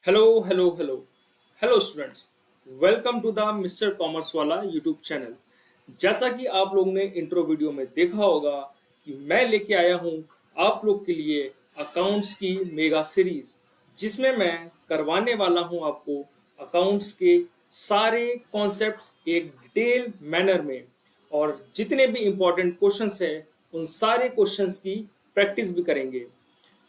Hello hello hello hello students. Welcome to the Mister Commerce वाला YouTube channel. जैसा कि आप लोगों ने इंट्रो वीडियो में देखा होगा कि मैं लेके आया हूं आप लोग के लिए अकाउंट्स की मेगा सीरीज, जिसमें मैं करवाने वाला हूं आपको अकाउंट्स के सारे कॉन्सेप्ट एक डिटेल मैनर में, और जितने भी इम्पोर्टेंट क्वेश्चंस हैं उन सारे क्वेश्चंस की प्रैक्टिस भी करेंगे।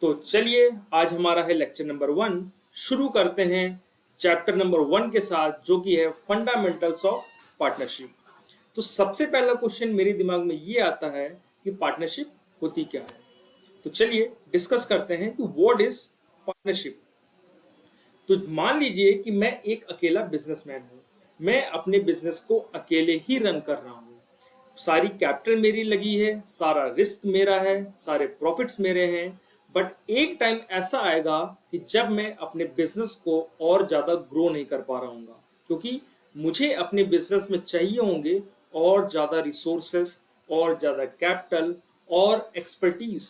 तो चलिए, आज हमारा है लेक्चर नंबर 1। शुरू करते हैं चैप्टर नंबर 1 के साथ, जो कि है फंडामेंटल्स ऑफ पार्टनरशिप। तो सबसे पहला क्वेश्चन मेरे दिमाग में ये आता है कि पार्टनरशिप होती क्या है। तो चलिए डिस्कस करते हैं कि व्हाट इज पार्टनरशिप। तो मान लीजिए कि मैं एक अकेला बिजनेसमैन हूँ। मैं अपने बिजनेस को अकेले ही रन कर रहा हूँ। सारी कैपिटल मेरी लगी है, सारा रिस्क मेरा है, सारे प्रॉफिट्स मेरे हैं। बट एक टाइम ऐसा आएगा कि जब मैं अपने बिजनेस को और ज़्यादा ग्रो नहीं कर पा रहा हूँगा, क्योंकि मुझे अपने बिजनेस में चाहिए होंगे और ज़्यादा रिसोर्सेस, और ज़्यादा कैपिटल और एक्सपर्टीज।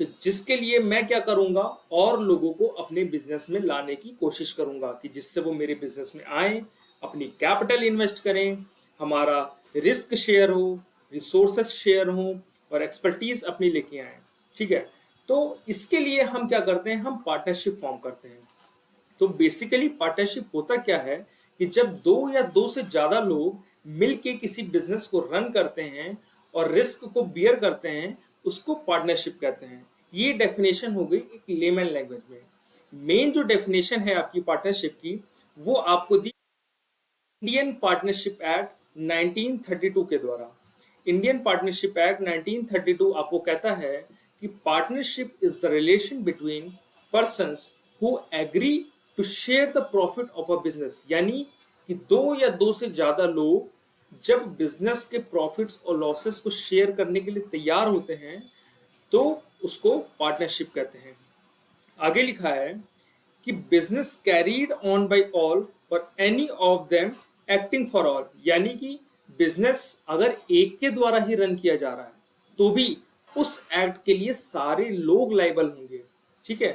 तो जिसके लिए मैं क्या करूंगा, और लोगों को अपने बिजनेस में लाने की कोशिश करूंगा कि जिससे वो मेरे बिजनेस में आए, अपनी कैपिटल इन्वेस्ट करें, हमारा रिस्क शेयर हो, रिसोर्सेस शेयर हो, और एक्सपर्टीज अपनी लेके आए। ठीक है। तो इसके लिए हम क्या करते हैं, हम पार्टनरशिप फॉर्म करते हैं। तो बेसिकली पार्टनरशिप होता क्या है कि जब दो या दो से ज्यादा लोग मिलके किसी बिजनेस को रन करते हैं और रिस्क को बियर करते हैं, उसको पार्टनरशिप कहते हैं। ये डेफिनेशन हो गई एक लेमन लैंग्वेज में। मेन जो डेफिनेशन है आपकी पार्टनरशिप की, वो आपको दी इंडियन पार्टनरशिप एक्ट 1932 के द्वारा। इंडियन पार्टनरशिप एक्ट 1932 आपको कहता है कि partnership is the relation between persons who agree to share the profit of a business. यानी कि दो या दो से ज्यादा लोग जब बिजनेस के प्रॉफिट्स और लॉसेस को शेयर करने के लिए तैयार होते हैं, तो उसको पार्टनरशिप कहते हैं। आगे लिखा है कि business carried on by all or any of them acting for all. यानी कि बिजनेस अगर एक के द्वारा ही रन किया जा रहा है तो भी उस एक्ट के लिए सारे लोग लाइबल होंगे। ठीक है।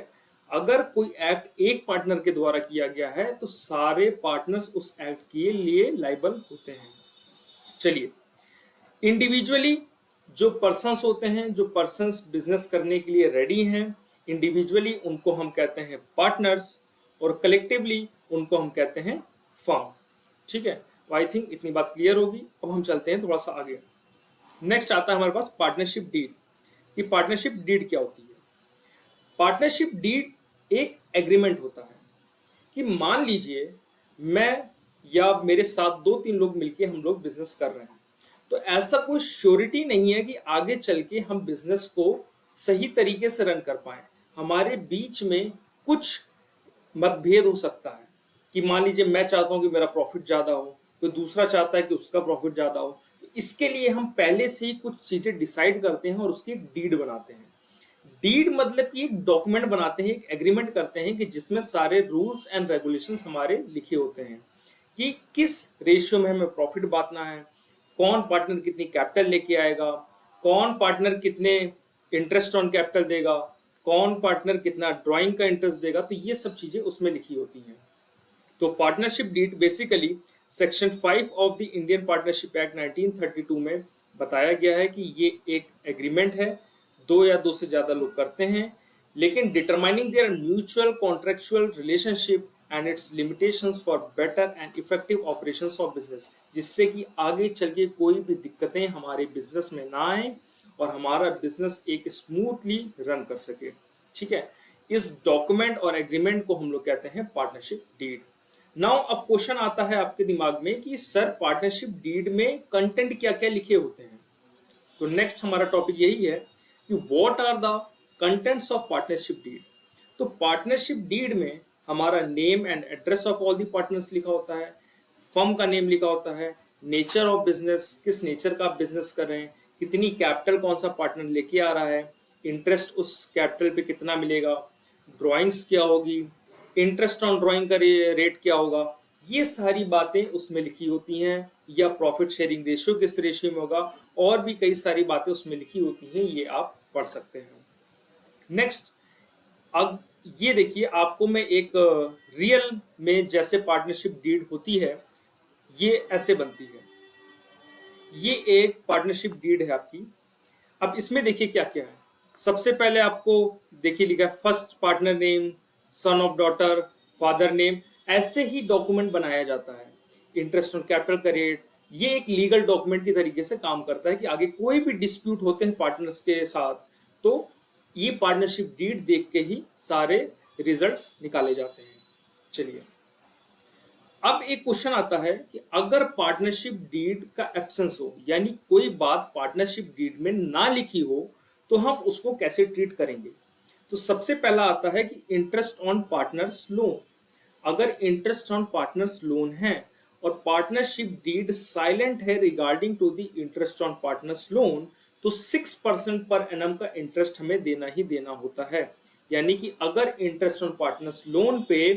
अगर कोई एक्ट एक पार्टनर के द्वारा किया गया है तो सारे पार्टनर्स उस एक्ट के लिए लाइबल होते हैं। चलिए, इंडिविजुअली जो पर्सन्स होते हैं, जो पर्सन्स बिजनेस करने के लिए रेडी हैं, इंडिविजुअली उनको हम कहते हैं पार्टनर्स, और कलेक्टिवली उनको हम कहते हैं फर्म। ठीक है। तो आई थिंक इतनी बात क्लियर होगी। अब हम चलते हैं थोड़ा सा आगे। नेक्स्ट आता है हमारे पास पार्टनरशिप डीड। कि पार्टनरशिप डीड क्या होती है। पार्टनरशिप डीड एक एग्रीमेंट होता है कि मान लीजिए मैं या मेरे साथ दो तीन लोग मिलके हम लोग बिजनेस कर रहे हैं, तो ऐसा कोई श्योरिटी नहीं है कि आगे चल के हम बिजनेस को सही तरीके से रन कर पाए। हमारे बीच में कुछ मतभेद हो सकता है कि मान लीजिए मैं चाहता हूं कि मेरा प्रॉफिट ज्यादा हो, तो दूसरा चाहता है कि उसका प्रॉफिट ज्यादा हो। तो इसके लिए हम पहले से ही कुछ चीजें डिसाइड करते हैं और उसकी एक डीड बनाते हैं। डीड मतलब कि एक डॉक्यूमेंट बनाते हैं, एक एग्रीमेंट करते हैं कि जिसमें सारे रूल्स एंड रेगुलेशंस हमारे लिखे होते हैं कि किस रेशियो में हमें प्रॉफिट बांटना है, कौन पार्टनर कितनी कैपिटल लेके आएगा, कौन पार्टनर कितने इंटरेस्ट ऑन कैपिटल देगा, कौन पार्टनर कितना ड्राइंग का इंटरेस्ट देगा। तो ये सब चीजें उसमें लिखी होती हैं। तो partnership deed basically section 5 of the Indian partnership act 1932 में बताया गया है कि ये एक एग्रीमेंट है, दो या दो से ज्यादा लोग करते हैं, लेकिन determining there mutual contractual relationship and it's limitations for better and effective operations of business, जिससे कि आगे चल के कोई भी दिक्कतें हमारे बिजनेस में ना आए और हमारा बिजनेस एक स्मूथली रन कर सके। ठीक है। इस डॉक्यूमेंट और एग्रीमेंट को हम लोग कहते हैं पार्टनरशिप डीड। नाउ अब क्वेश्चन आता है आपके दिमाग में कि सर पार्टनरशिप डीड में कंटेंट क्या क्या लिखे होते हैं। तो नेक्स्ट हमारा टॉपिक यही है कि what are the contents of partnership deed. तो पार्टनरशिप डीड में हमारा name and address of all the partners लिखा होता है, फर्म का नेम लिखा होता है, नेचर ऑफ बिजनेस, किस नेचर का आप बिजनेस कर रहे हैं, कितनी कैपिटल कौन सा पार्टनर लेके आ रहा है, इंटरेस्ट उस कैपिटल पे कितना मिलेगा, ड्राइंग्स क्या होगी, इंटरेस्ट ऑन ड्राइंग का रेट क्या होगा। ये सारी बातें उसमें लिखी होती हैं, या प्रॉफिट शेयरिंग रेशियो किस रेशियो में होगा, और भी कई सारी बातें उसमें लिखी होती हैं। ये आप पढ़ सकते हैं। नेक्स्ट, अब ये देखिए, आपको मैं एक रियल में जैसे पार्टनरशिप डीड होती है ये ऐसे बनती है। ये एक पार्टनरशिप डीड है आपकी। अब इसमें देखिए क्या क्या है। सबसे पहले आपको देखिए लिखा है first partner name, son of daughter, father name, ऐसे ही डॉक्यूमेंट बनाया जाता है। इंटरेस्ट ऑन कैपिटल का रेट, ये एक लीगल डॉक्यूमेंट की तरीके से काम करता है कि आगे कोई भी डिस्प्यूट होते हैं पार्टनर्स के साथ तो ये पार्टनरशिप डीड देख के ही सारे रिजल्ट्स निकाले जाते हैं। चलिए, अब एक क्वेश्चन आता है कि अगर पार्टनरशिप डीड का एब्सेंस हो, यानी कोई बात पार्टनरशिप डीड में ना लिखी हो, तो हम उसको कैसे ट्रीट करेंगे। तो सबसे पहला आता है कि इंटरेस्ट ऑन पार्टनर्स लोन। अगर इंटरेस्ट ऑन पार्टनर्स लोन है और पार्टनरशिप डीड साइलेंट है regarding to the interest on partners loan, तो 6% पर एनम का इंटरेस्ट हमें देना ही देना होता है। यानी कि अगर इंटरेस्ट ऑन पार्टनर्स लोन पे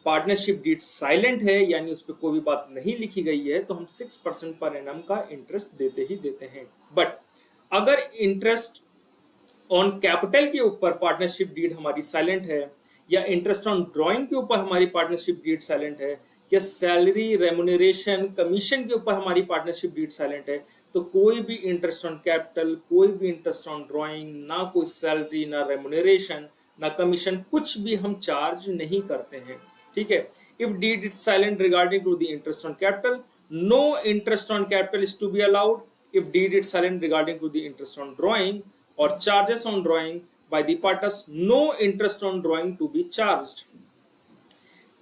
पार्टनरशिप डीड साइलेंट है, यानी उस पर कोई भी बात नहीं लिखी गई है, तो हम 6% पर एनम का इंटरेस्ट देते ही देते हैं। बट अगर इंटरेस्ट ऑन कैपिटल के ऊपर पार्टनरशिप डीड हमारी साइलेंट है, या इंटरेस्ट ऑन ड्राइंग के ऊपर हमारी पार्टनरशिप डीड साइलेंट है, या सैलरी, रेमुनरेशन, कमीशन के ऊपर हमारी पार्टनरशिप डीड साइलेंट है, तो कोई भी इंटरेस्ट ऑन कैपिटल, कोई भी इंटरेस्ट ऑन ड्राइंग, ना कोई सैलरी, ना रेमुनरेशन, ना कमीशन, कुछ भी हम चार्ज नहीं करते हैं। ठीक है। If deed is silent regarding to the interest on capital, no interest on capital is to be allowed. If deed is silent regarding to the interest on drawing or charges on drawing by the partners, no interest on drawing to be charged.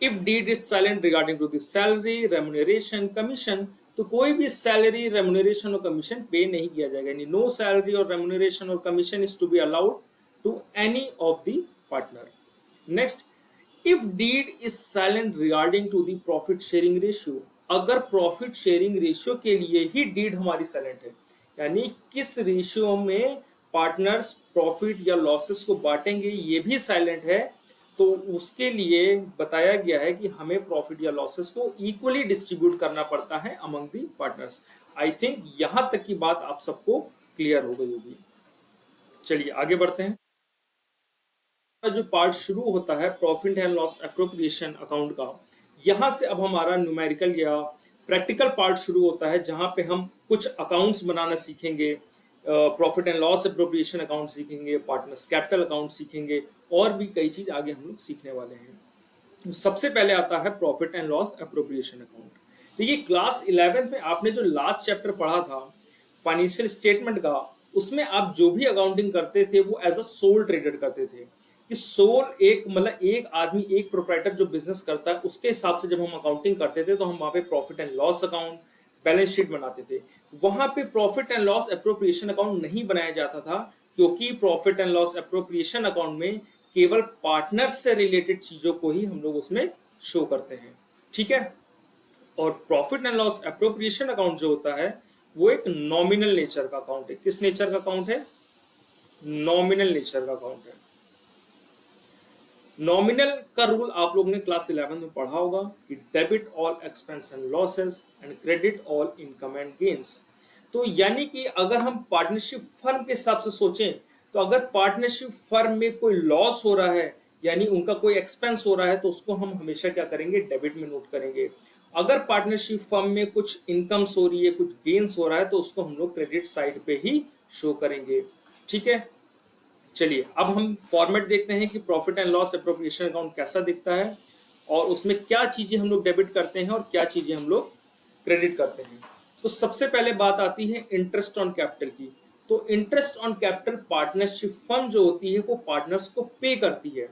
If deed is silent regarding to the salary, remuneration, commission, तो कोई भी salary, remuneration और commission पे नहीं किया जाएगा। यानी no salary और रेमुनरेशन और commission is to be allowed to any of the partner. Next, if deed is silent regarding to the profit sharing ratio, अगर प्रॉफिट शेयरिंग रेशियो के लिए ही डीड हमारी साइलेंट है, यानी किस रेशियो में पार्टनर्स प्रॉफिट या लॉसेस को बांटेंगे ये भी साइलेंट है, तो उसके लिए बताया गया है कि हमें प्रॉफिट या लॉसेस को इक्वली डिस्ट्रीब्यूट करना पड़ता है among the partners. I think यहां तक की बात आप सबको क्लियर हो गई होगी। चलिए आगे बढ़ते हैं। जो पार्ट शुरू होता है profit and loss appropriation account का, यहां से अब हमारा न्यूमेरिकल या प्रैक्टिकल पार्ट शुरू होता है, जहां पे हम कुछ अकाउंट्स बनाना सीखेंगे, profit and loss appropriation account सीखेंगे, पार्टनर्स कैपिटल अकाउंट सीखेंगे, और भी कई चीज आगे हम लोग सीखने वाले हैं। तो सबसे पहले आता है profit and loss appropriation account. देखिए, क्लास 11 में आपने जो लास्ट चैप्टर पढ़ा था फाइनेंशियल स्टेटमेंट का, उसमें आप जो भी अकाउंटिंग करते थे वो एज अ सोल ट्रेडेड करते थे। कि सोल एक मतलब एक आदमी, एक प्रोप्राइटर जो बिजनेस करता है, उसके हिसाब से जब हम अकाउंटिंग करते थे तो हम वहां पे profit and loss account, balance sheet बनाते थे। वहां पे profit and loss appropriation account नहीं बनाया जाता था, क्योंकि profit and loss appropriation account में केवल पार्टनर्स से रिलेटेड चीजों को ही हम लोग उसमें शो करते हैं। ठीक है। और profit and loss appropriation account जो होता है वो एक नॉमिनल नेचर का अकाउंट है। किस नेचर का अकाउंट है? नॉमिनल नेचर का अकाउंट है। नॉमिनल का रूल आप लोगों ने क्लास 11 में पढ़ा होगा कि debit all expense and losses and credit all income and gains. तो यानी कि अगर हम पार्टनरशिप फर्म के हिसाब से सोचें, तो अगर पार्टनरशिप फर्म में कोई लॉस हो रहा है, यानी उनका कोई एक्सपेंस हो रहा है, तो उसको हम हमेशा क्या करेंगे? डेबिट में नोट करेंगे। अगर पार्टनरशिप फर्म में कुछ इनकम्स हो रही है, कुछ गेन्स हो रहा है, तो उसको हम लोग क्रेडिट साइड पे ही शो करेंगे। ठीक है। चलिए अब हम फॉर्मेट देखते हैं कि profit and loss appropriation account कैसा दिखता है, और उसमें क्या चीजें हम लोग डेबिट करते हैं और क्या चीजें हम लोग क्रेडिट करते हैं। तो सबसे पहले बात आती है इंटरेस्ट ऑन कैपिटल की। तो interest on capital partnership firm जो होती है वो पार्टनर्स को पे करती है।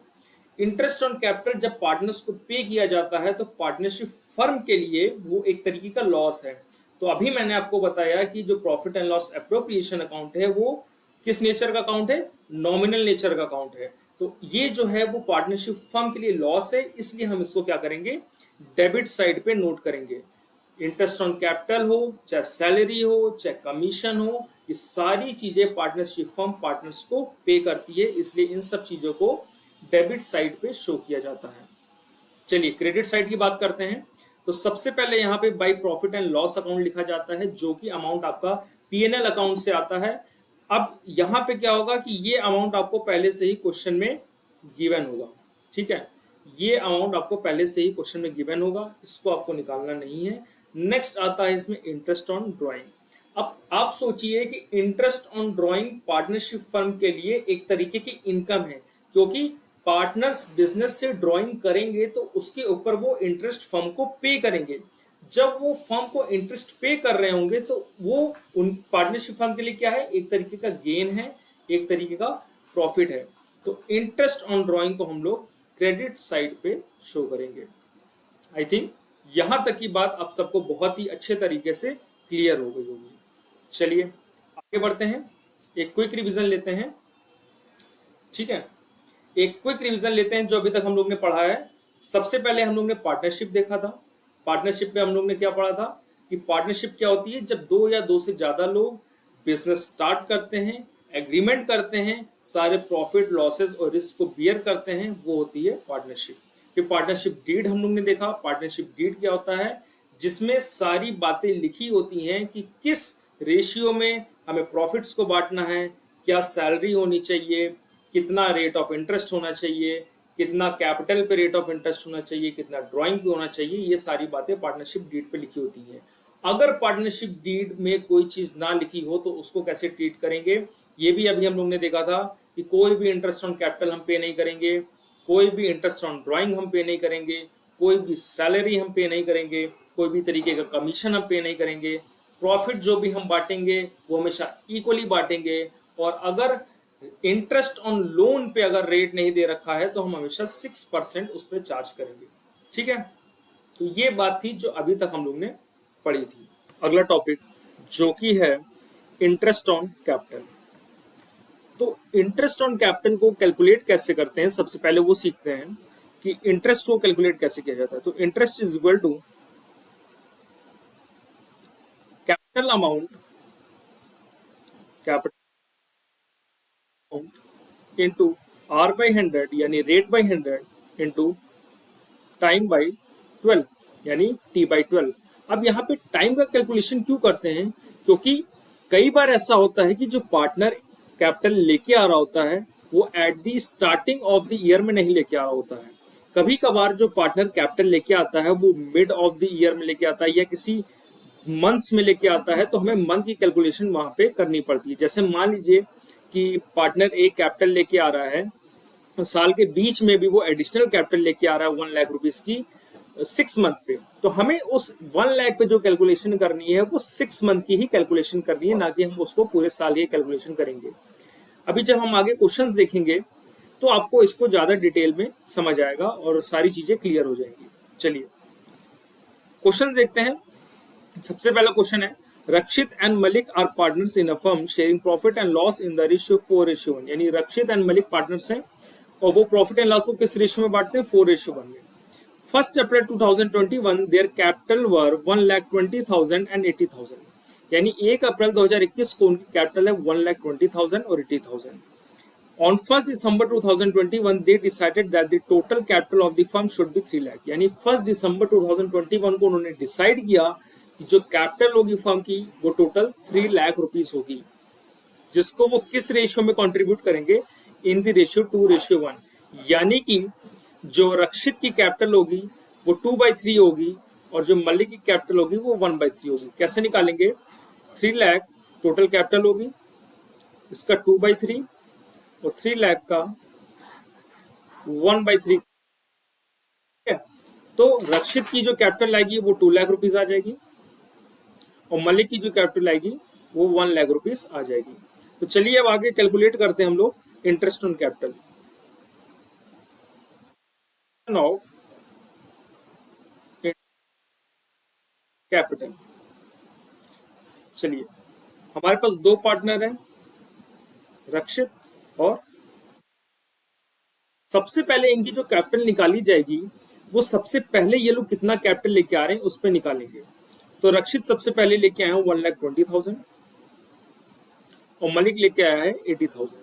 इंटरेस्ट ऑन कैपिटल जब पार्टनर्स को पे किया जाता है तो पार्टनरशिप फर्म के लिए वो एक तरीके का लॉस है। तो अभी मैंने आपको बताया कि जो profit and loss appropriation account है वो किस नेचर का अकाउंट है? नॉमिनल नेचर का अकाउंट है। तो ये जो है वो पार्टनरशिप फर्म के लिए लॉस है, इसलिए हम इसको क्या करेंगे? डेबिट साइड पे नोट करेंगे। इंटरेस्ट ऑन कैपिटल हो, चाहे सैलरी हो, चाहे कमीशन हो, ये सारी चीजें पार्टनरशिप फर्म पार्टनर्स को पे करती है, इसलिए इन सब चीजों को डेबिट साइड पे शो किया जाता है। चलिए क्रेडिट साइड की बात करते हैं। तो सबसे पहले यहाँ पे by profit and loss account लिखा जाता है, जो कि अमाउंट आपका पीएनएल अकाउंट से आता है। अब यहाँ पे क्या होगा कि ये अमाउंट आपको पहले से ही क्वेश्चन में गिवन होगा। ठीक है, ये अमाउंट आपको पहले से ही क्वेश्चन में गिवन होगा, इसको आपको निकालना नहीं है। नेक्स्ट आता है इसमें इंटरेस्ट ऑन ड्राइंग। अब आप सोचिए कि interest on drawing partnership firm के लिए एक तरीके की इनकम है, क्योंकि पार्टनर्स बिजनेस से ड्राइंग करेंगे तो उसके ऊपर वो इंटरेस्ट फर्म को पे करेंगे। जब वो फर्म को इंटरेस्ट पे कर रहे होंगे तो वो उन पार्टनरशिप फर्म के लिए क्या है, एक तरीके का गेन है, एक तरीके का प्रॉफिट है। तो इंटरेस्ट ऑन ड्राइंग को हम लोग क्रेडिट साइड पे शो करेंगे। आई थिंक यहां तक की बात आप सबको बहुत ही अच्छे तरीके से क्लियर हो गई होगी। चलिए आगे बढ़ते हैं, एक क्विक रिवीजन लेते हैं। ठीक है, एक क्विक रिवीजन लेते हैं जो अभी तक हम लोग ने पढ़ा है। सबसे पहले हम लोग ने पार्टनरशिप देखा था। पार्टनरशिप में हम लोग ने क्या पढ़ा था कि पार्टनरशिप क्या होती है, जब दो या दो से ज्यादा लोग बिजनेस स्टार्ट करते हैं, एग्रीमेंट करते हैं, सारे प्रॉफिट लॉसेस और रिस्क को बियर करते हैं, वो होती है पार्टनरशिप। फिर पार्टनरशिप डीड हम लोग ने देखा। पार्टनरशिप डीड क्या होता है, जिसमें सारी बातें लिखी होती हैं कि किस रेशियो में हमें प्रॉफिट्स को बांटना है, क्या सैलरी होनी चाहिए, कितना रेट ऑफ इंटरेस्ट होना चाहिए, कितना कैपिटल पे रेट ऑफ इंटरेस्ट होना चाहिए, कितना ड्राइंग पे होना चाहिए, ये सारी बातें पार्टनरशिप डीड पे लिखी होती हैं। अगर पार्टनरशिप डीड में कोई चीज ना लिखी हो तो उसको कैसे ट्रीट करेंगे, ये भी अभी हम लोग ने देखा था कि कोई भी इंटरेस्ट ऑन कैपिटल हम पे नहीं करेंगे, कोई भी इंटरेस्ट ऑन ड्राइंग हम पे नहीं करेंगे, कोई भी सैलरी हम पे नहीं करेंगे, कोई भी तरीके का कमीशन हम पे नहीं करेंगे। प्रॉफिट जो भी हम बांटेंगे वो हमेशा इक्वली बांटेंगे, और अगर इंटरेस्ट ऑन लोन पे अगर रेट नहीं दे रखा है तो हम हमेशा 6% उस पर चार्ज करेंगे। ठीक है, तो ये बात थी जो अभी तक हम लोग ने पढ़ी थी। अगला टॉपिक जो कि है इंटरेस्ट ऑन कैपिटल। तो इंटरेस्ट ऑन कैपिटल को कैलकुलेट कैसे करते हैं, सबसे पहले वो सीखते हैं कि इंटरेस्ट को कैलकुलेट कैसे किया जाता है। तो interest is equal to capital amount into R by 100 यानी rate by 100 into time by 12 यानी टी बाई 12। अब यहाँ पे टाइम का कैलकुलेशन क्यों करते हैं, क्योंकि कई बार ऐसा होता है कि जो पार्टनर कैपिटल लेके आ रहा होता है वो at the starting of the year में नहीं लेके आ रहा होता है। कभी कभार जो पार्टनर कैपिटल लेके आता है वो मिड ऑफ द ईयर में लेके आता है या किसी मंथ्स में लेके आता है, तो हमें मंथ की कैलकुलेशन वहां पे करनी पड़ती है। जैसे मान लीजिए कि पार्टनर एक कैपिटल लेके आ रहा है, साल के बीच में भी वो एडिशनल कैपिटल लेके आ रहा है 1 लाख रुपीस की 6 मंथ पे, तो हमें उस 1 लाख पे जो कैलकुलेशन करनी है वो 6 मंथ की ही कैलकुलेशन करनी है, ना कि हम उसको पूरे साल की कैलकुलेशन करेंगे। अभी जब हम आगे क्वेश्चंस देखेंगे तो आपको इसको ज्यादा डिटेल में समझ आएगा और सारी चीजें क्लियर हो जाएंगी। चलिए क्वेश्चंस देखते हैं। सबसे पहला क्वेश्चन है, Rakshit and Malik are partners in a firm sharing profit and loss in the ratio 4:1, यानी रक्षित एंड मलिक पार्टनर्स हैं और वो प्रॉफिट एंड लॉस को किस रेशियो में बांटते हैं, 4:1 में। 1 अप्रैल 2021 देयर कैपिटल वर 1,20,000 एंड 80,000, यानी 1 अप्रैल 2021 को उनकी कैपिटल है 1,20,000 और 80,000। On 1 December 2021, they decided that the total capital of the firm should be 3 lakh, यानी 1 दिसंबर 2021 को उन्होंने डिसाइड किया कि जो कैपिटल होगी फर्म की वो टोटल 3 लाख रुपीस होगी, जिसको वो किस रेशियो में कंट्रीब्यूट करेंगे, इन द रेशियो 2:1, यानी कि जो रक्षित की कैपिटल होगी वो 2/3 होगी और जो मलिक की कैपिटल होगी वो 1/3 होगी। कैसे निकालेंगे, 3 लाख टोटल कैपिटल होगी, इसका 2/3 और 3 लाख का 1/3 है। तो रक्षित की जो कैपिटल आएगी वो 2 लाख रुपीस आ जाएगी और मलिक की जो कैपिटल आएगी वो 1 लाख रुपीस आ जाएगी। तो चलिए अब आगे कैलकुलेट करते हैं हम लोग interest on capital of capital. चलिए हमारे पास दो पार्टनर हैं, रक्षित और सबसे पहले इनकी जो कैपिटल निकाली जाएगी वो सबसे पहले ये लोग कितना कैपिटल लेके आ रहे हैं उस पर निकालेंगे। तो रक्षित सबसे पहले लेके आए हैं 1,20,000 और मलिक लेके आया है 80,000।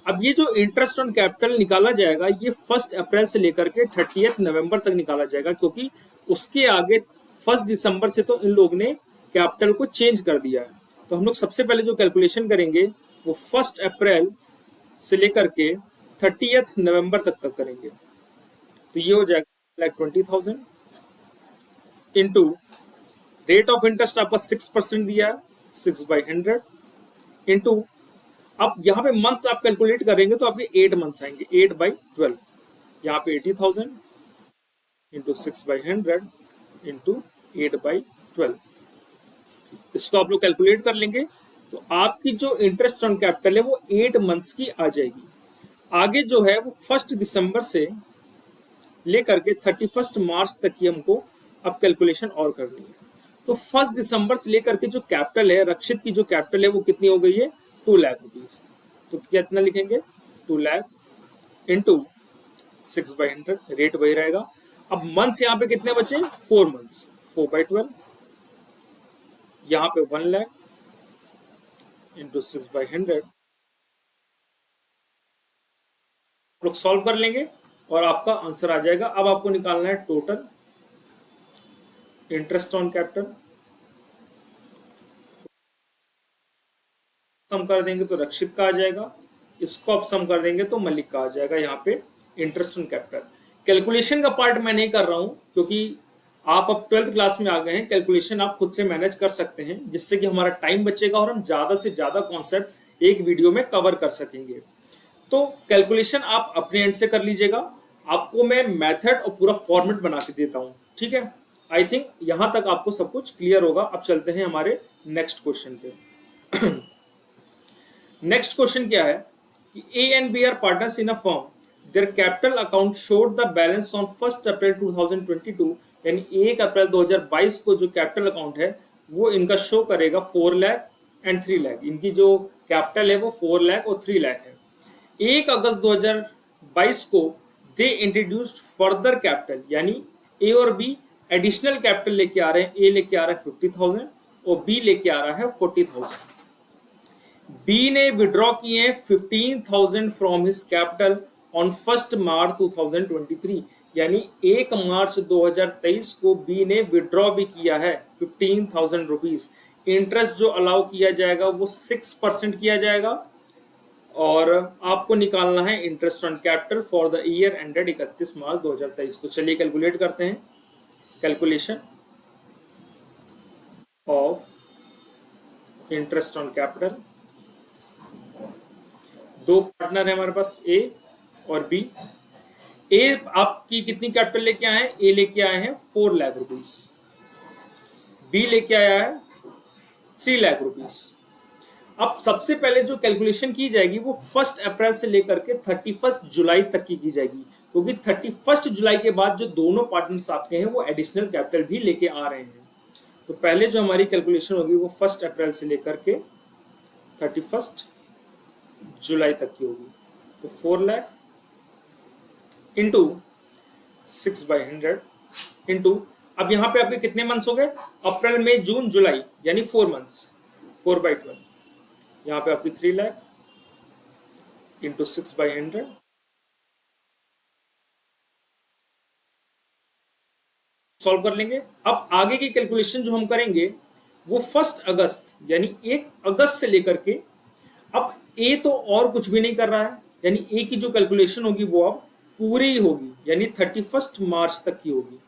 अब ये जो इंटरेस्ट ऑन कैपिटल निकाला जाएगा ये 1 अप्रैल से लेकर के 30 नवंबर तक निकाला जाएगा, क्योंकि उसके आगे 1 दिसंबर से तो इन लोग ने कैपिटल को चेंज कर दिया है। तो हम लोग सबसे पहले जो कैलकुलेशन करेंगे वो 1 अप्रैल से लेकर के 30 नवंबर तक का करेंगे। तो ये हो जाएगा 1,20,000 इंटू रेट ऑफ इंटरेस्ट आपका 6% दिया है, 6/100 इंटू, अब यहाँ पे मंथ्स आप कैलकुलेट करेंगे तो आपके 8 मंथ्स आएंगे, 8/12, यहाँ पे 80,000 इंटू 6/100 इंटू 8/12, इसको आप लोग कैलकुलेट कर लेंगे तो आपकी जो इंटरेस्ट ऑन कैपिटल है वो 8 मंथ्स की आ जाएगी। आगे जो है वो 1 दिसंबर से लेकर के 31 मार्च तक की हमको अब कैलकुलेशन और करनी है। तो 1 दिसंबर से लेकर के जो कैपिटल है, रक्षित की जो कैपिटल है वो कितनी हो गई है, 2 लाख रुपीज। तो कितना लिखेंगे, 2 लाख इंटू 6/100, रेट वही रहेगा। अब मंथ्स यहाँ पे कितने बचे, 4 मंथ्स, 4/12, यहाँ पे 1 लाख इंटू 6/100, लोग सॉल्व कर लेंगे और आपका आंसर आ जाएगा। अब आपको निकालना है टोटल इंटरेस्ट ऑन कैपिटल, सम कर देंगे तो रक्षित का आ जाएगा, इसको आप सम कर देंगे तो मलिक का आ जाएगा। यहाँ पे इंटरेस्ट ऑन कैपिटल कैलकुलेशन का पार्ट मैं नहीं कर रहा हूं क्योंकि आप अब 12th क्लास में आ गए हैं, कैलकुलेशन आप खुद से मैनेज कर सकते हैं जिससे कि हमारा टाइम बचेगा और हम ज्यादा से ज्यादा कॉन्सेप्ट एक वीडियो में कवर कर सकेंगे। तो कैलकुलेशन आप अपने एंड से कर लीजिएगा, आपको मैं मेथड और पूरा फॉर्मेट बना के देता हूं, ठीक है। आई थिंक यहां तक आपको सब कुछ क्लियर होगा। अब चलते हैं हमारे नेक्स्ट क्वेश्चन पे। नेक्स्ट क्वेश्चन क्या है कि A and B are partners in a firm, their capital account showed the balance on 1 April 2022, यानी 1 अप्रैल 2022 को जो कैपिटल अकाउंट है वो इनका शो करेगा 4 लाख एंड 3 लाख। इनकी जो कैपिटल है वो 4 लाख और 3 लाख है। 1 अगस्त 2022 को दे इंट्रोड्यूस्ड फर्दर कैपिटल, यानी ए और बी एडिशनल कैपिटल लेके आ रहे हैं। ए लेके आ रहा है 50,000 और बी लेके आ रहा है 40,000। बी ने विड्रॉ किए हैं 15,000 फ्रॉम हिज कैपिटल ऑन 1 मार्च 2023, यानी 1 मार्च 2023 को बी ने विड्रॉ भी किया है 15,000 रुपीज। इंटरेस्ट जो अलाउ किया जाएगा वो 6% किया जाएगा और आपको निकालना है interest on capital for the year ended 31 मार्च 2023। तो चलिए कैलकुलेट करते हैं। Calculation of interest on capital, दो पार्टनर है हमारे पास ए और बी। ए आपकी कितनी कैपिटल लेके आए हैं, ए लेके आए हैं 4 लाख रुपीस, बी लेके आया है 3 लाख रुपीस। अब सबसे पहले जो कैलकुलेशन की जाएगी वो 1 अप्रैल से लेकर के 31 जुलाई तक की जाएगी, क्योंकि 31 जुलाई के बाद जो दोनों पार्टनर्स आपके हैं वो एडिशनल कैपिटल भी लेके आ रहे हैं। तो पहले जो हमारी कैलकुलेशन होगी वो 1 अप्रैल से लेकर के 31 जुलाई तक की होगी। तो 4 लाख इंटू 6/100 इंटू, अब यहाँ पे आपके कितने मंथ्स हो गए, अप्रैल मई जून जुलाई, यानी 4 मंथ्स, 4/12, यहाँ पे आपकी 3 लाख इंटू 6/100, सॉल्व कर लेंगे। अब आगे की कैलकुलेशन जो हम करेंगे वो 1 अगस्त यानी 1 अगस्त से लेकर के, अब ए तो और कुछ भी नहीं कर रहा है, यानी ए की जो कैलकुलेशन होगी वो अब पूरी ही होगी, यानी 31 मार्च तक की होगी,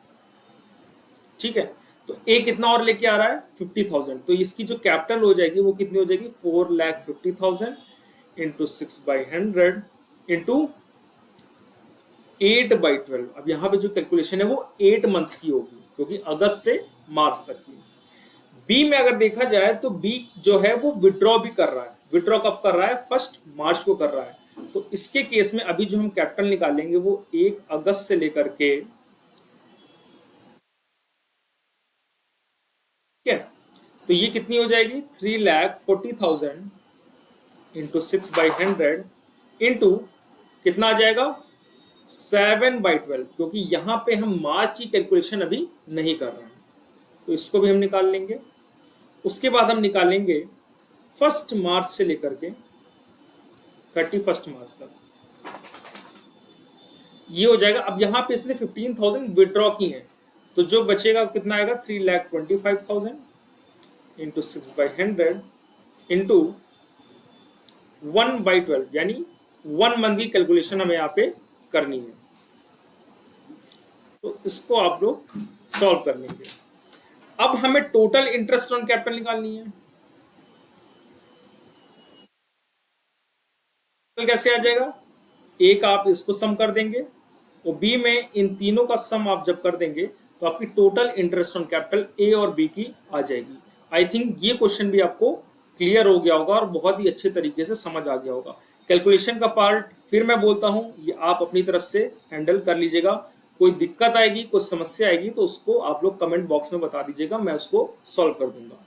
ठीक है। तो ए कितना और लेके आ रहा है 50,000, तो इसकी जो कैपिटल हो जाएगी वो कितनी हो जाएगी 4,50,000 इंटू 6/100 इंटू 8/12। अब यहाँ पे जो कैलकुलेशन है वो 8 मंथ्स की होगी क्योंकि अगस्त से मार्च तक की। बी में अगर देखा जाए तो बी जो है वो विड्रॉ भी कर रहा है। विड्रॉ कब कर रहा है, 1 मार्च को कर रहा है। तो इसके केस में अभी जो हम कैपिटल निकालेंगे वो 1 अगस्त से लेकर के, ठीक है, तो ये कितनी हो जाएगी 3,40,000 इंटू 6/100 इंटू कितना आ जाएगा 7/12, क्योंकि यहां पे हम मार्च की कैलकुलेशन अभी नहीं कर रहे हैं तो इसको भी हम निकाल लेंगे। उसके बाद हम निकालेंगे 1 मार्च से लेकर के 31 मार्च तक, ये हो जाएगा। अब यहाँ पे इसने 15,000 विड्रॉ की है तो जो बचेगा कितना आएगा 3,25,000 इंटू 6/100 इंटू 1/12, यानी 1 मंथ की कैलकुलेशन हमें यहाँ पे करनी है। तो इसको आप लोग सॉल्व कर लेंगे। अब हमें टोटल इंटरेस्ट ऑन कैपिटल निकालनी है। कैसे आ जाएगा? एक आप इसको सम कर देंगे और बी में इन तीनों का सम आप जब कर देंगे तो आपकी total interest on capital A और बी की आ जाएगी। आई थिंक ये क्वेश्चन भी आपको क्लियर हो गया होगा और बहुत ही अच्छे तरीके से समझ आ गया होगा। कैलकुलेशन का पार्ट फिर मैं बोलता हूं, ये आप अपनी तरफ से हैंडल कर लीजिएगा। कोई दिक्कत आएगी, कोई समस्या आएगी तो उसको आप लोग कमेंट बॉक्स में बता दीजिएगा, मैं उसको सॉल्व कर दूंगा।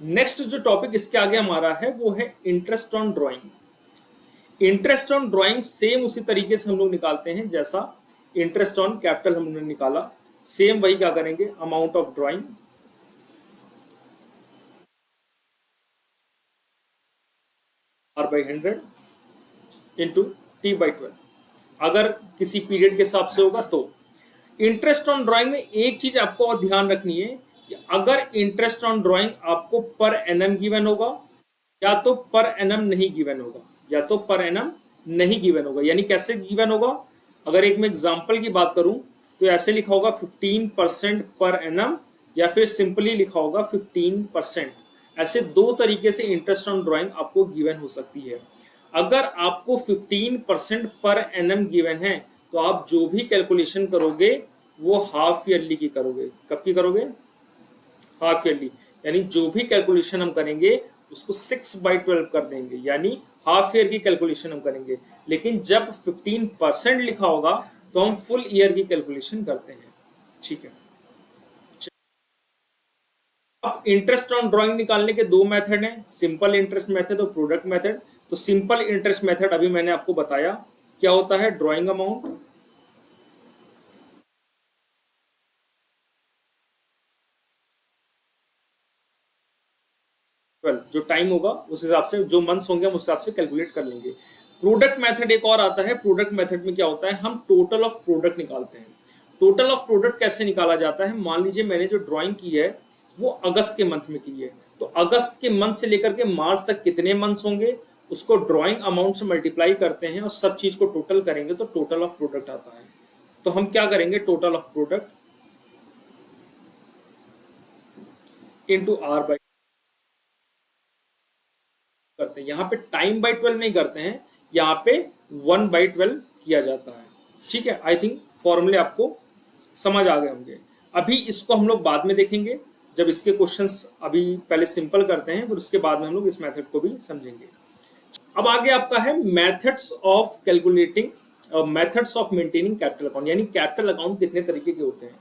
नेक्स्ट जो टॉपिक इसके आगे हमारा है वो है interest on drawing. Interest on drawing same उसी तरीके से हम लोग निकालते हैं जैसा इंटरेस्ट ऑन कैपिटल हमने निकाला। सेम वही क्या करेंगे, amount of drawing R/100 into T/12 अगर किसी पीरियड के हिसाब से होगा तो। इंटरेस्ट ऑन ड्राइंग में एक चीज आपको और ध्यान रखनी है कि अगर इंटरेस्ट ऑन ड्राइंग आपको पर एनम गिवन होगा या तो पर एनम नहीं गिवन होगा, या तो पर एनम नहीं गिवन होगा। यानी कैसे गिवन होगा, अगर एक मैं एग्जांपल की बात करूं तो ऐसे लिखा होगा 15% पर एनम या फिर सिंपली लिखा होगा 15%। ऐसे दो तरीके से इंटरेस्ट ऑन ड्राइंग आपको गिवन हो सकती है। अगर आपको 15% पर एनम गिवन है तो आप जो भी कैलकुलेशन करोगे वो हाफ ईयरली की करोगे। कब की करोगे? Half yearly. यानी जो भी कैलकुलेशन हम करेंगे उसको 6/12 कर देंगे, यानी हाफ ईयर की कैलकुलेशन हम करेंगे। लेकिन जब 15% लिखा होगा तो हम फुल ईयर की कैलकुलेशन करते हैं। ठीक है। अब इंटरेस्ट ऑन ड्राइंग निकालने के दो मेथड हैं, सिंपल इंटरेस्ट मेथड और प्रोडक्ट मेथड। तो सिंपल इंटरेस्ट मेथड अभी मैंने आपको बताया क्या होता है, ड्राइंग अमाउंट जो टाइम होगा उस हिसाब से, जो मंथ्स होंगे हम उस हिसाब से कैलकुलेट कर लेंगे। प्रोडक्ट मेथड एक और आता है। प्रोडक्ट मेथड में क्या होता है, हम टोटल ऑफ प्रोडक्ट निकालते हैं। टोटल ऑफ प्रोडक्ट कैसे निकाला जाता है, मान लीजिए मैंने जो ड्राइंग की है वो अगस्त के मंथ में की है, तो अगस्त के मंथ से लेकर के मार्च तक कितने मंथ्स होंगे उसको ड्राइंग अमाउंट से मल्टीप्लाई करते हैं और सब चीज को टोटल करेंगे तो टोटल ऑफ प्रोडक्ट आता है। तो हम क्या करेंगे, total of product into R/, करते हैं। यहाँ पे टाइम बाई 12 नहीं करते हैं, यहाँ पे 1/12 किया जाता है। ठीक है, आई थिंक फॉर्मूले आपको समझ आ गए होंगे। अभी इसको हम लोग बाद में देखेंगे जब इसके क्वेश्चंस, अभी पहले सिंपल करते हैं फिर उसके बाद में हम लोग इस मेथड को भी समझेंगे। अब आगे आपका है methods of calculating, methods of maintaining capital account. यानी कैपिटल अकाउंट कितने तरीके के होते हैं।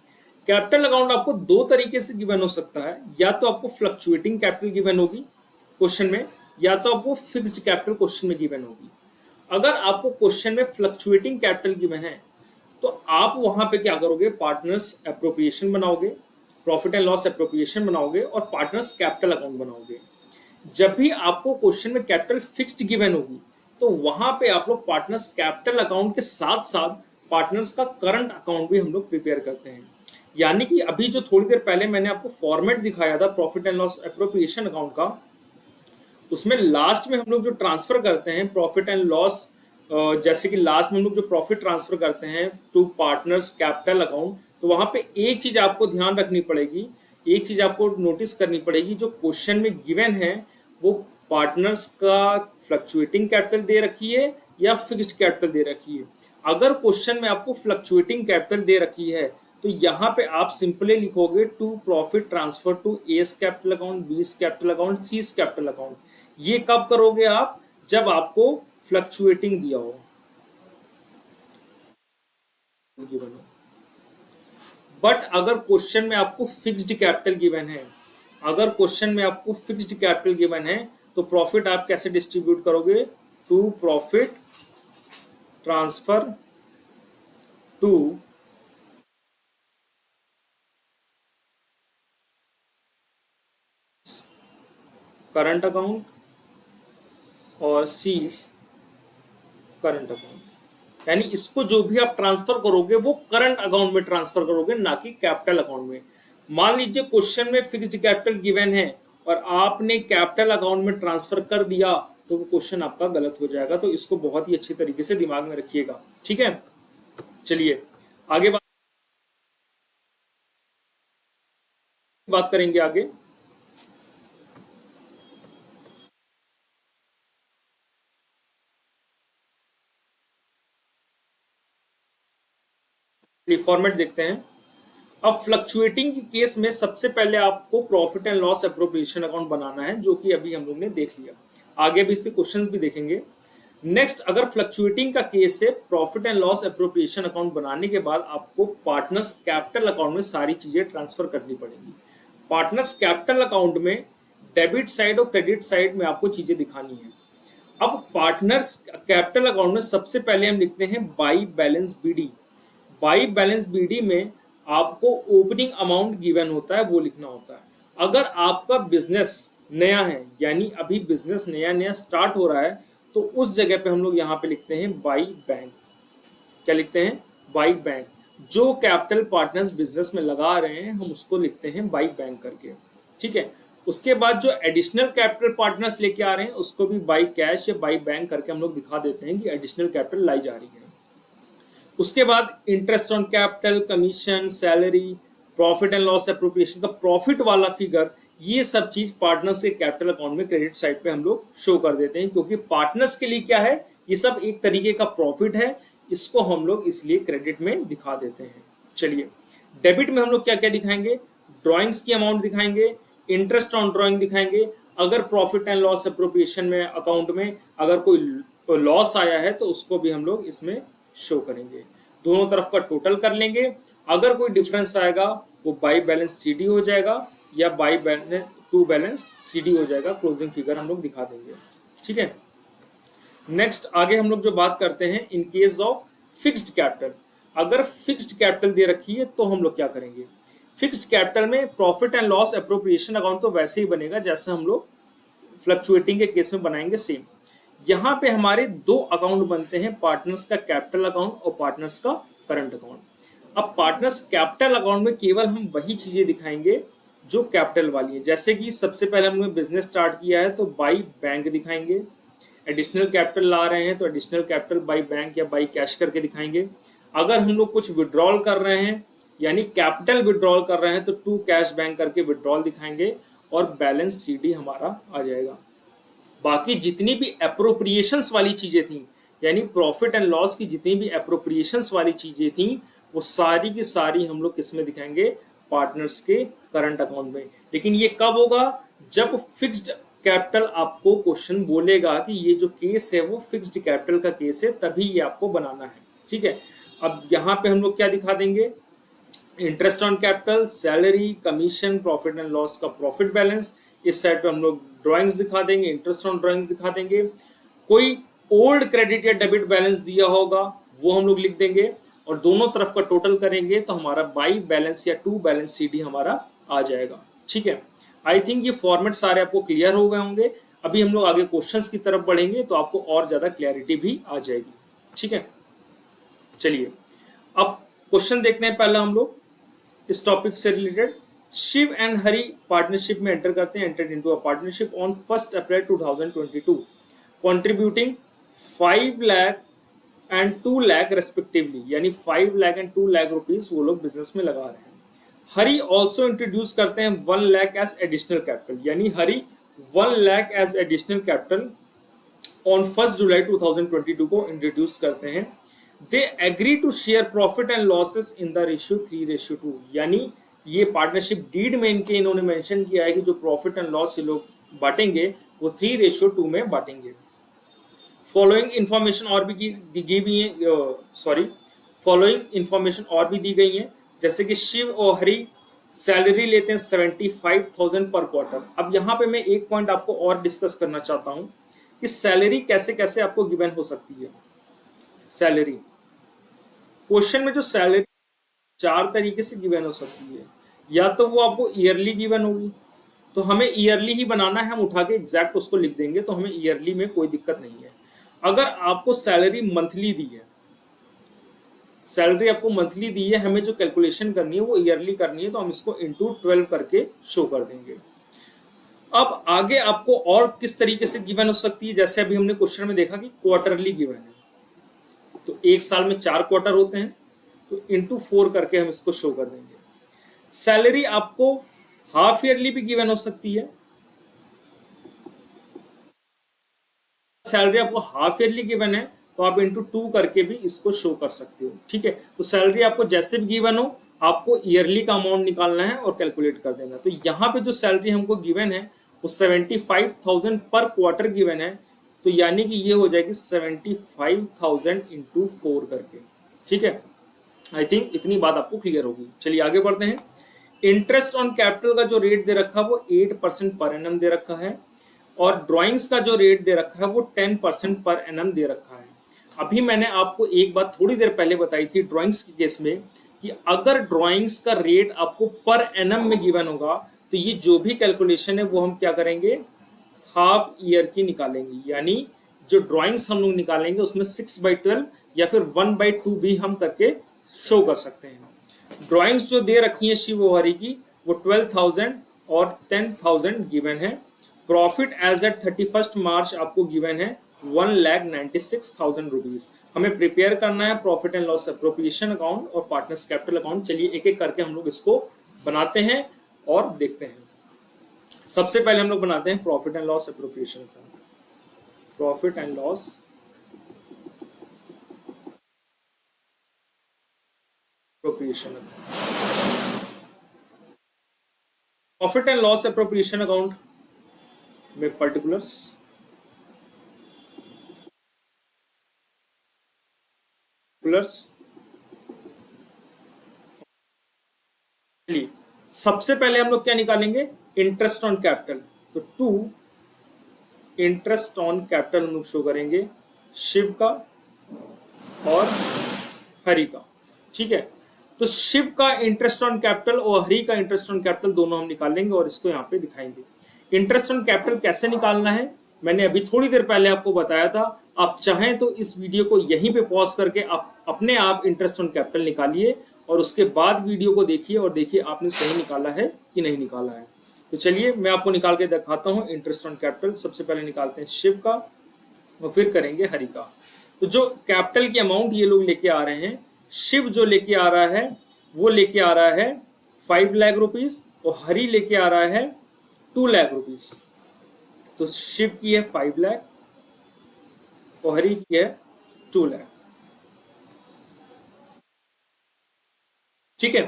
कैपिटल अकाउंट आपको दो तरीके से गिवन हो सकता है, या तो आपको फ्लक्चुएटिंग कैपिटल गिवन होगी क्वेश्चन में, या तो आपको फिक्स्ड कैपिटल क्वेश्चन में गिवन होगी। अगर आपको क्वेश्चन में फ्लक्चुएटिंग कैपिटल गिवन है तो आप वहां पे क्या करोगे, पार्टनर्स एप्रोप्रिएशन बनाओगे, प्रॉफिट एंड लॉस एप्रोप्रिएशन बनाओगे और पार्टनर्स कैपिटल अकाउंट बनाओगे। जब भी आपको क्वेश्चन में कैपिटल फिक्स्ड गिवन होगी तो वहां पे आप लोग पार्टनर्स कैपिटल अकाउंट के साथ साथ पार्टनर्स का करंट अकाउंट भी हम लोग प्रिपेयर करते हैं। यानी कि अभी जो थोड़ी देर पहले मैंने आपको फॉर्मेट दिखाया था profit and loss appropriation account का, उसमें लास्ट में हम लोग जो ट्रांसफर करते हैं प्रॉफिट एंड लॉस, जैसे कि लास्ट में हम लोग जो प्रॉफिट ट्रांसफर करते हैं टू पार्टनर्स कैपिटल अकाउंट, तो वहां पे एक चीज आपको ध्यान रखनी पड़ेगी, एक चीज आपको नोटिस करनी पड़ेगी, जो क्वेश्चन में गिवन है वो पार्टनर्स का फ्लक्चुएटिंग कैपिटल दे रखी है या फिक्स्ड कैपिटल दे रखी है। अगर क्वेश्चन में आपको फ्लक्चुएटिंग कैपिटल दे रखी है तो यहाँ पे आप सिंपली लिखोगे to profit transfer to A's capital account, B's capital account, C's capital account. ये कब करोगे आप, जब आपको फ्लक्चुएटिंग दिया हो। बट अगर क्वेश्चन में आपको फिक्स्ड कैपिटल गिवन है, अगर क्वेश्चन में आपको फिक्स्ड कैपिटल गिवन है तो प्रॉफिट आप कैसे डिस्ट्रीब्यूट करोगे, to profit transfer to current account और सीज करंट अकाउंट। यानी इसको जो भी आप ट्रांसफर करोगे वो करंट अकाउंट में ट्रांसफर करोगे, ना कि कैपिटल अकाउंट में। मान लीजिए क्वेश्चन में फिक्स्ड कैपिटल गिवन है और आपने कैपिटल अकाउंट में ट्रांसफर कर दिया तो वो क्वेश्चन आपका गलत हो जाएगा। तो इसको बहुत ही अच्छी तरीके से दिमाग में रखिएगा। ठीक है, चलिए आगे बात। बात करेंगे आगे। फॉर्मेट देखते हैं। अब फ्लक्चुएटिंग के केस में सबसे पहले आपको profit and loss appropriation account बनाना है, जो कि अभी हम लोग ने देख लिया। आगे भी इससे क्वेश्चंस भी देखेंगे। नेक्स्ट, अगर फ्लक्चुएटिंग का केस है, profit and loss appropriation account बनाने के बाद आपको पार्टनर्स कैपिटल अकाउंट में सारी चीजें ट्रांसफर करनी पड़ेंगी। पार्टनर्स कैपिटल अकाउंट में डेबिट साइड और क्रेडिट साइड में आपको चीजें दिखानी है। अब पार्टनर्स कैपिटल अकाउंट में सबसे पहले हम लिखते हैं by balance BD. By balance BD में आपको ओपनिंग अमाउंट गिवन होता है, वो लिखना होता है। अगर आपका बिजनेस नया है, यानी अभी बिजनेस नया नया स्टार्ट हो रहा है, तो उस जगह पे हम लोग यहाँ पे लिखते हैं बाई बैंक। क्या लिखते हैं? By bank. जो कैपिटल पार्टनर्स बिजनेस में लगा रहे हैं हम उसको लिखते हैं बाई बैंक करके, ठीक है। उसके बाद जो एडिशनल कैपिटल पार्टनर्स लेके आ रहे हैं उसको भी बाई कैश या बाई बैंक करके हम लोग दिखा देते हैं कि एडिशनल कैपिटल लाई जा रही है। उसके बाद interest on capital, commission, salary, profit and loss appropriation का प्रॉफिट वाला फिगर, ये सब चीज पार्टनर्स के कैपिटल अकाउंट में क्रेडिट साइड पे हम लोग शो कर देते हैं, क्योंकि पार्टनर्स के लिए क्या है, ये सब एक तरीके का प्रॉफिट है, इसको हम लोग इसलिए क्रेडिट में दिखा देते हैं। चलिए, डेबिट में हम लोग क्या क्या दिखाएंगे? ड्रॉइंग्स की अमाउंट दिखाएंगे, इंटरेस्ट ऑन ड्रॉइंग दिखाएंगे। अगर प्रॉफिट एंड लॉस अप्रोप्रिएशन में अकाउंट में अगर कोई लॉस आया है तो उसको भी हम लोग इसमें शो करेंगे। दोनों तरफ का टोटल कर लेंगे। अगर कोई डिफरेंस आएगा वो बाई बैलेंस सीडी हो जाएगा या by balance to balance CD हो जाएगा। क्लोजिंग फिगर हम लोग दिखा देंगे, ठीक है। नेक्स्ट, आगे हम लोग जो बात करते हैं, in case of fixed capital. अगर फिक्स्ड कैपिटल दे रखी है तो हम लोग क्या करेंगे? फिक्स्ड कैपिटल में profit and loss appropriation account तो वैसे ही बनेगा जैसे हम लोग फ्लक्चुएटिंग के केस में बनाएंगे, सेम। यहाँ पे हमारे दो अकाउंट बनते हैं, पार्टनर्स का कैपिटल अकाउंट और पार्टनर्स का करंट अकाउंट। अब पार्टनर्स कैपिटल अकाउंट में केवल हम वही चीजें दिखाएंगे जो कैपिटल वाली है। जैसे कि सबसे पहले हमने बिजनेस स्टार्ट किया है तो बाई बैंक दिखाएंगे। एडिशनल कैपिटल ला रहे हैं तो एडिशनल कैपिटल बाई बैंक या बाई कैश करके दिखाएंगे। अगर हम लोग कुछ विड्रॉल कर रहे हैं, यानी कैपिटल विड्रॉल कर रहे हैं, तो टू कैश बैंक करके विड्रॉल दिखाएंगे और बैलेंस सीडी हमारा आ जाएगा। बाकी जितनी भी अप्रोप्रिएशंस वाली चीजें थी, यानी प्रॉफिट एंड लॉस की जितनी भी अप्रोप्रिएशंस वाली चीजें थी, वो सारी की सारी हम लोग किस में दिखाएंगे? पार्टनर्स के करंट अकाउंट में। लेकिन ये कब होगा? जब फिक्स्ड कैपिटल आपको क्वेश्चन बोलेगा कि ये जो केस है वो फिक्स्ड कैपिटल का केस है, तभी ये आपको बनाना है, ठीक है। अब यहाँ पे हम लोग क्या दिखा देंगे? Interest on capital, salary, commission, profit and loss का प्रॉफिट बैलेंस। इस साइड पे हम लोग ड्राइंग्स दिखा देंगे, इंटरेस्ट ऑन ड्राइंग्स दिखा देंगे। कोई ओल्ड क्रेडिट या डेबिट बैलेंस दिया होगा वो हम लोग लिख देंगे और दोनों तरफ का टोटल करेंगे तो हमारा बाई बैलेंस या टू बैलेंस सीडी हमारा आ जाएगा, ठीक है। आई थिंक ये फॉर्मेट सारे आपको क्लियर हो गए होंगे। अभी हम लोग आगे क्वेश्चंस की तरफ बढ़ेंगे तो आपको और ज्यादा क्लैरिटी भी आ जाएगी, ठीक है। चलिए, अब क्वेश्चन देखते हैं पहला हम लोग इस टॉपिक से related. Shiv and Hari partnership में एंटर करते हैं, entered into a partnership on 1 April 2022, contributing 5 lakh and 2 lakh respectively, यानी 5 लाख एंड 2 लाख रुपीस वो लोग बिजनेस में लगा रहे हैं। हरी ऑल्सो इंट्रोड्यूस करते हैं 1 लाख एज एडिशनल कैपिटल, यानी Hari 1 lakh as additional capital on 1 July 2022 को इंट्रोड्यूस करते हैं। They agree to share profit and losses in the ratio 3:2, यानी ये पार्टनरशिप डीड में इन्होंने मेंशन किया है कि जो प्रॉफिट एंड लॉस ये लोग बांटेंगे वो 3:2 में बांटेंगे। फॉलोइंग इंफॉर्मेशन और भी दी गई है, फॉलोइंग इंफॉर्मेशन और भी दी गई है, जैसे कि शिव और हरी सैलरी लेते हैं 75,000 पर क्वार्टर। अब यहाँ पे मैं एक पॉइंट आपको और डिस्कस करना चाहता हूँ कि सैलरी कैसे कैसे आपको गिवन हो सकती है। सैलरी क्वेश्चन में जो सैलरी 4 तरीके से गिवन हो सकती है, या तो वो आपको ईयरली गिवन होगी, तो हमें ईयरली ही बनाना है, हम उठा के एग्जैक्ट उसको लिख देंगे, तो हमें ईयरली में कोई दिक्कत नहीं है। अगर आपको सैलरी मंथली दी है, सैलरी आपको मंथली दी है, हमें जो कैलकुलेशन करनी है वो ईयरली करनी है, तो हम इसको इंटू 12 करके शो कर देंगे। अब आगे आपको और किस तरीके से गिवन हो सकती है, जैसे अभी हमने क्वेश्चन में देखा कि क्वार्टरली गिवन है, तो एक साल में 4 क्वार्टर होते हैं, तो इंटू 4 करके हम इसको शो कर देंगे। सैलरी आपको हाफ ईयरली भी गिवन हो सकती है। सैलरी आपको हाफ ईयरली गिवन है तो आप इंटू 2 करके भी इसको शो कर सकते हो, ठीक है। तो सैलरी आपको जैसे भी गिवन हो, आपको ईयरली का अमाउंट निकालना है और कैलकुलेट कर देना। तो यहाँ पे जो सैलरी हमको गिवन है वो 75,000 पर क्वार्टर गिवन है, तो यानी कि ये हो जाएगी 75,000 इंटू 4 करके, ठीक है। आई थिंक इतनी बात आपको क्लियर होगी। चलिए आगे बढ़ते हैं। इंटरेस्ट ऑन कैपिटल का जो रेट दे रखा है वो 8% पर एनम दे रखा है, और ड्राइंग्स का जो रेट दे रखा है वो 10% पर एनम दे रखा है। अभी मैंने आपको एक बात थोड़ी देर पहले बताई थी ड्राइंग्स के केस में कि अगर ड्राइंग्स का रेट आपको पर एनम में गिवन होगा तो ये जो भी कैलकुलेशन है वो हम क्या करेंगे, हाफ ईयर की निकालेंगे। यानी जो ड्राइंग्स हम लोग निकालेंगे उसमें 6/12 या फिर 1/2 भी हम करके शो कर सकते हैं। ड्राइंग्स जो दे रखी है शिव ओहरी की वो 12,000 और 10,000 गिवन है। प्रॉफिट एज एट 31 मार्च आपको गिवन है 1,96,000 रुपीज। हमें प्रिपेयर करना है profit and loss appropriation account और पार्टनर्स कैपिटल अकाउंट। चलिए एक एक करके हम लोग इसको बनाते हैं और देखते हैं। सबसे पहले हम लोग बनाते हैं profit and loss appropriation account. Profit and loss appropriation account. Profit and loss appropriation account में पर्टिकुलर्स सबसे पहले हम लोग क्या निकालेंगे, इंटरेस्ट ऑन कैपिटल। तो 2 इंटरेस्ट ऑन कैपिटल हम लोग शो करेंगे शिव का और हरि का, ठीक है। तो शिव का इंटरेस्ट ऑन कैपिटल और हरि का इंटरेस्ट ऑन कैपिटल दोनों हम निकालेंगे और इसको यहाँ पे दिखाएंगे। इंटरेस्ट ऑन कैपिटल कैसे निकालना है मैंने अभी थोड़ी देर पहले आपको बताया था। आप चाहें तो इस वीडियो को यहीं पे पॉज करके आप अपने आप इंटरेस्ट ऑन कैपिटल निकालिए और उसके बाद वीडियो को देखिए और देखिए आपने सही निकाला है कि नहीं निकाला है। तो चलिए मैं आपको निकाल के दिखाता हूँ इंटरेस्ट ऑन कैपिटल। सबसे पहले निकालते हैं शिव का और फिर करेंगे हरि का। तो जो कैपिटल की अमाउंट ये लोग लेके आ रहे हैं, शिव जो लेके आ रहा है वो लेके आ रहा है 5 लाख रुपीज और हरि लेके आ रहा है 2 लाख रुपीज। तो शिव की है 5 लाख और हरि की है 2 लाख, ठीक है।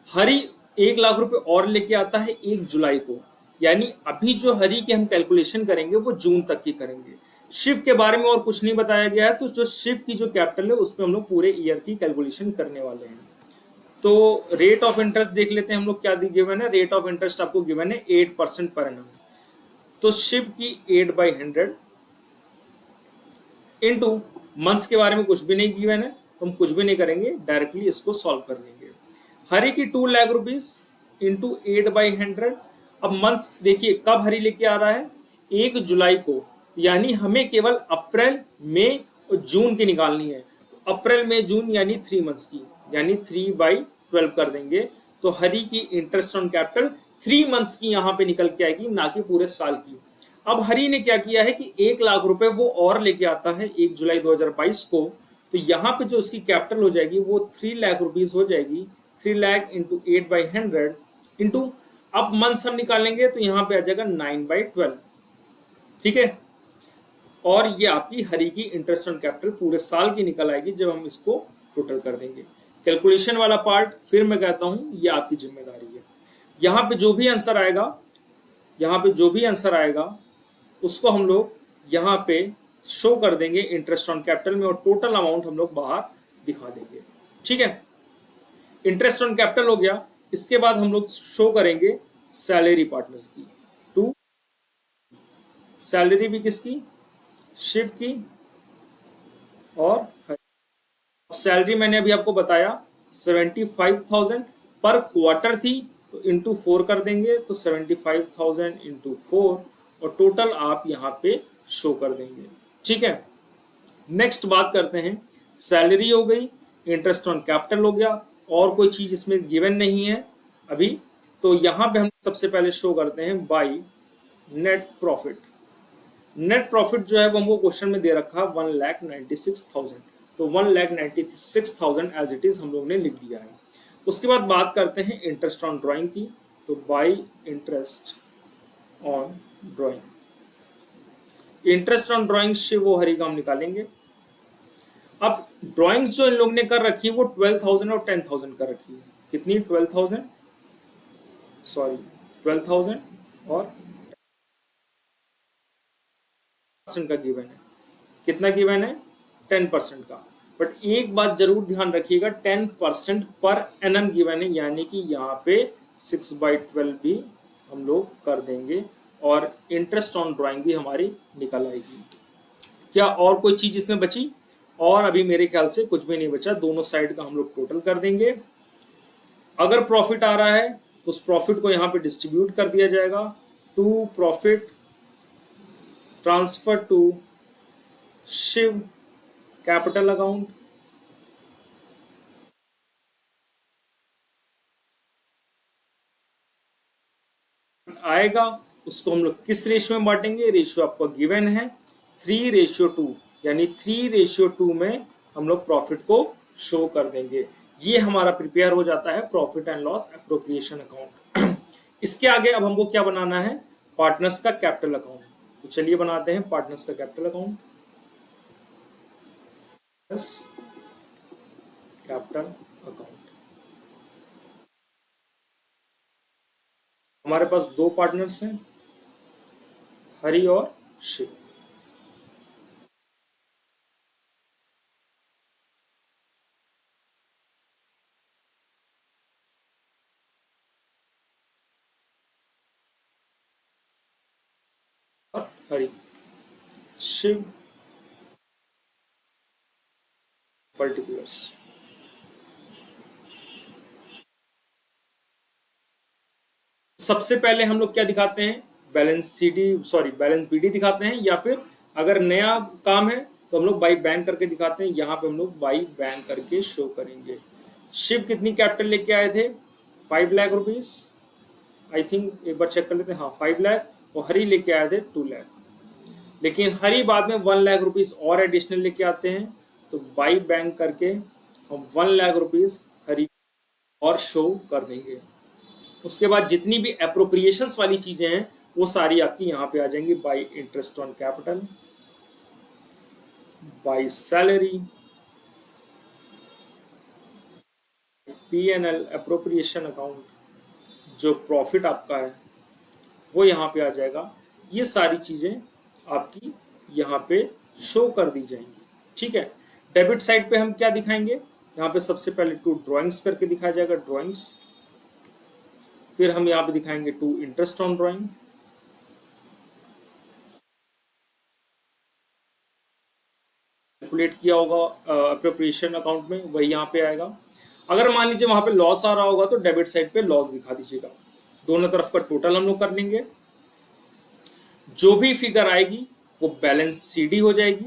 हरि 1 लाख रुपए और लेके आता है 1 जुलाई को, यानी अभी जो हरि के हम कैलकुलेशन करेंगे वो जून तक की करेंगे। शिव के बारे में और कुछ नहीं बताया गया है, तो जो शिव की जो कैपिटल है उसमें हम लोग पूरे ईयर की कैलकुलेशन करने वाले हैं। तो रेट ऑफ इंटरेस्ट देख लेते हैं हम लोग क्या गिवन है। रेट ऑफ इंटरेस्ट आपको गिवन है 8% पर एनम। तो शिव की 8/100 इंटू मंथ्स के बारे में कुछ भी नहीं गिवन है तो हम कुछ भी नहीं करेंगे, डायरेक्टली इसको सॉल्व कर लेंगे। हरि की 2 लाख रुपीज इंटू 8/100। अब मंथ्स देखिए कब हरि लेके आ रहा है, 1 जुलाई को, यानी हमें केवल अप्रैल मई और जून की निकालनी है। अप्रैल मई जून यानी 3 मंथ्स की, यानी 3/12 कर देंगे। तो हरि की इंटरेस्ट ऑन कैपिटल 3 मंथ्स की यहाँ पे निकल के आएगी, ना कि पूरे साल की। अब हरि ने क्या किया है कि 1 लाख रुपए वो और लेके आता है 1 जुलाई 2022 को। तो यहाँ पे जो उसकी कैपिटल हो जाएगी वो 3 लाख रुपीज हो जाएगी। 3 लाख इंटू 8/100 इंटू, अब मंथ्स हम निकालेंगे तो यहाँ पे आ जाएगा 9/12, ठीक है। और ये आपकी हरि की इंटरेस्ट ऑन कैपिटल पूरे साल की निकल आएगी जब हम इसको टोटल कर देंगे। कैलकुलेशन वाला पार्ट फिर मैं कहता हूँ ये आपकी जिम्मेदारी है। यहाँ पे जो भी आंसर आएगा, यहाँ पे जो भी आंसर आएगा उसको हम लोग यहाँ पे शो कर देंगे इंटरेस्ट ऑन कैपिटल में और टोटल अमाउंट हम लोग बाहर दिखा देंगे, ठीक है। इंटरेस्ट ऑन कैपिटल हो गया। इसके बाद हम लोग शो करेंगे सैलरी पार्टनर्स की। 2 सैलरी भी किसकी, शिव की और सैलरी मैंने अभी आपको बताया 75,000 पर क्वार्टर थी, तो इंटू 4 कर देंगे तो 75,000 इंटू 4 और टोटल आप यहाँ पे शो कर देंगे, ठीक है। नेक्स्ट बात करते हैं, सैलरी हो गई, इंटरेस्ट ऑन कैपिटल हो गया, और कोई चीज इसमें गिवन नहीं है अभी। तो यहाँ पे हम सबसे पहले शो करते हैं by net profit. Net profit जो है वो हमको क्वेश्चन में दे रखा 1,96,000, तो 1,96,000 एज इट इज हम लोग ने लिख दिया है। उसके बाद बात करते हैं इंटरेस्ट ऑन ड्राइंग की। तो by interest on drawing, interest on drawing Shiv वो हरी का हम निकालेंगे। अब ड्राइंग्स जो इन लोग ने कर रखी है वो 12,000 और 10,000 कर रखी है। कितनी? 12,000 और % का गिवन है। कितना गिवन है? 10% का। बट एक बात जरूर ध्यान रखिएगा, 10% पर एनम गिवन है, यानी कि यहाँ पे 6/12 भी हम लोग कर देंगे और इंटरेस्ट ऑन ड्राइंग भी हमारी निकल आएगी। क्या और कोई चीज इसमें बची? और अभी मेरे ख्याल से कुछ भी नहीं बचा। दोनों साइड का हम लोग टोटल कर देंगे। अगर प्रॉफिट आ रहा है तो उस प्रॉफिट को यहाँ पे डिस्ट्रीब्यूट कर दिया जाएगा to profit transfer to Shiv capital account, आएगा उसको हम लोग किस रेशियो में बांटेंगे? रेशियो आपको गिवन है 3:2, यानी 3:2 में हम लोग प्रॉफिट को शो कर देंगे। ये हमारा प्रिपेयर हो जाता है profit and loss appropriation account. इसके आगे अब हमको क्या बनाना है? पार्टनर्स का कैपिटल अकाउंट। तो चलिए बनाते हैं पार्टनर्स का कैपिटल अकाउंट। कैपिटल अकाउंट हमारे पास दो पार्टनर्स हैं, हरि और शिव। हरि, शिव पर्टिकुलर्स। सबसे पहले हम लोग क्या दिखाते हैं? बैलेंस बीडी दिखाते हैं, या फिर अगर नया काम है तो हम लोग बाई बैंक करके दिखाते हैं। यहाँ पे हम लोग बाई बैंक करके शो करेंगे। शिव कितनी कैपिटल लेके आए थे? 5 लाख रुपीज, आई थिंक एक बार चेक कर लेते हैं। हाँ 5 लाख। और हरी लेके आए थे 2 लाख। लेकिन हरी बाद में 1 लाख रुपीज और एडिशनल लेके आते हैं, तो बाई बैंक करके हम 1 लाख रुपीज हरी और शो कर देंगे। उसके बाद जितनी भी एप्रोप्रिएशंस वाली चीजें हैं वो सारी आपकी यहाँ पे आ जाएंगी। By interest on capital, by salary, P&L appropriation account, जो प्रॉफिट आपका है वो यहाँ पे आ जाएगा। ये सारी चीजें आपकी यहाँ पे शो कर दी जाएंगी। ठीक है। डेबिट साइड पे हम क्या दिखाएंगे? यहाँ पे सबसे पहले टू ड्राइंग्स करके दिखाया जाएगा, ड्राइंग्स। फिर हम यहाँ पे दिखाएंगे to interest on drawing, calculate किया होगा अप्रोप्रिएशन अकाउंट में, वही यहाँ पे आएगा। अगर मान लीजिए वहां पे लॉस आ रहा होगा तो डेबिट साइड पे लॉस दिखा दीजिएगा। दोनों तरफ का टोटल हम लोग कर लेंगे। जो भी फिगर आएगी वो बैलेंस सीडी हो जाएगी,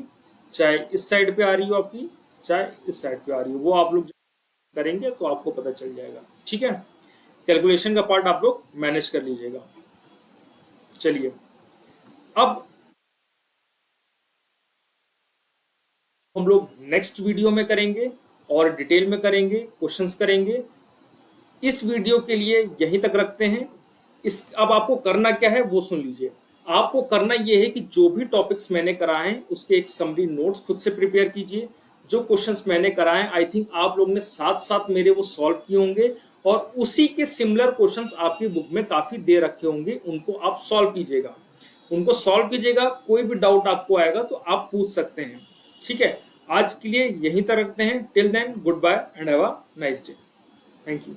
चाहे इस साइड पे आ रही हो आपकी, चाहे इस साइड पे आ रही हो, वो आप लोग करेंगे तो आपको पता चल जाएगा। ठीक है। कैलकुलेशन का पार्ट आप लोग मैनेज कर लीजिएगा। चलिए अब हम लोग नेक्स्ट वीडियो में करेंगे और डिटेल में करेंगे, क्वेश्चंस करेंगे। इस वीडियो के लिए यहीं तक रखते हैं। अब आपको करना क्या है वो सुन लीजिए। आपको करना ये है कि जो भी टॉपिक्स मैंने कराए हैं उसके एक समरी नोट्स खुद से प्रिपेयर कीजिए। जो क्वेश्चंस मैंने कराए आई थिंक आप लोग ने साथ साथ मेरे वो सॉल्व किए होंगे और उसी के सिमिलर क्वेश्चंस आपकी बुक में काफी दे रखे होंगे, उनको आप सॉल्व कीजिएगा। कोई भी डाउट आपको आएगा तो आप पूछ सकते हैं। ठीक है। आज के लिए यहीं तक रखते हैं। Till then goodbye and have a nice day. Thank you.